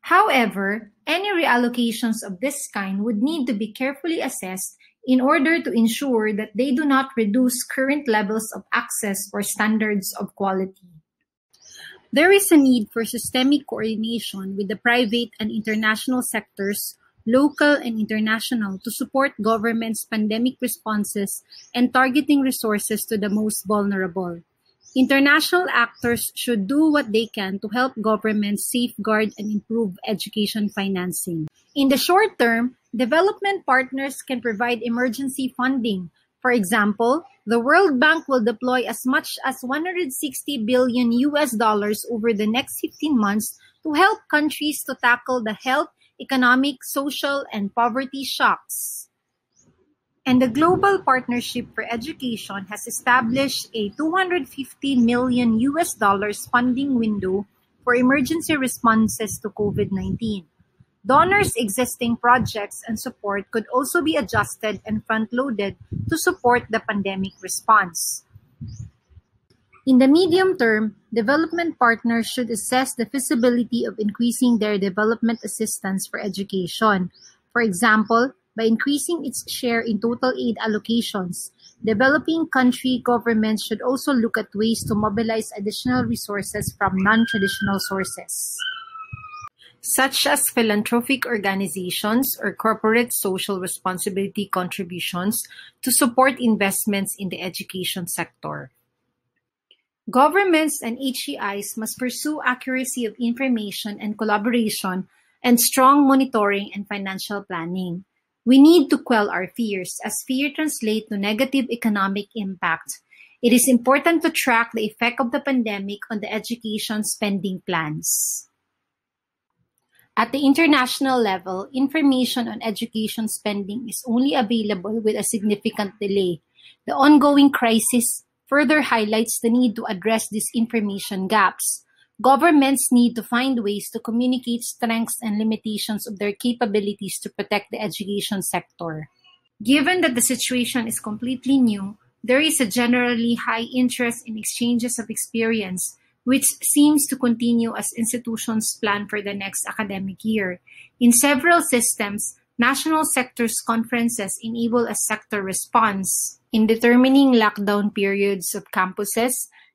However, any reallocations of this kind would need to be carefully assessed in order to ensure that they do not reduce current levels of access or standards of quality. There is a need for systemic coordination with the private and international sectors, local and international, to support governments' pandemic responses and targeting resources to the most vulnerable. International actors should do what they can to help governments safeguard and improve education financing. In the short term, development partners can provide emergency funding. For example, the World Bank will deploy as much as $160 billion over the next 15 months to help countries to tackle the health, economic, social, and poverty shocks. And the Global Partnership for Education has established a $250 million funding window for emergency responses to COVID-19. Donors' existing projects and support could also be adjusted and front-loaded to support the pandemic response. In the medium term, development partners should assess the feasibility of increasing their development assistance for education. For example, by increasing its share in total aid allocations, developing country governments should also look at ways to mobilize additional resources from non-traditional sources, such as philanthropic organizations or corporate social responsibility contributions to support investments in the education sector. Governments and HEIs must pursue accuracy of information and collaboration and strong monitoring and financial planning. We need to quell our fears, as fear translates to negative economic impact. It is important to track the effect of the pandemic on the education spending plans. At the international level, information on education spending is only available with a significant delay. The ongoing crisis further highlights the need to address these information gaps. Governments need to find ways to communicate strengths and limitations of their capabilities to protect the education sector. Given that the situation is completely new, there is a generally high interest in exchanges of experience, which seems to continue as institutions plan for the next academic year. In several systems, national sectors conferences enable a sector response in determining lockdown periods of campuses,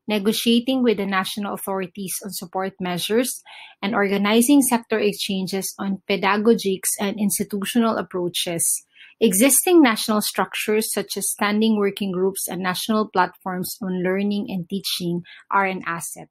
negotiating with the national authorities on support measures, and organizing sector exchanges on pedagogics and institutional approaches. Existing national structures such as standing working groups and national platforms on learning and teaching are an asset.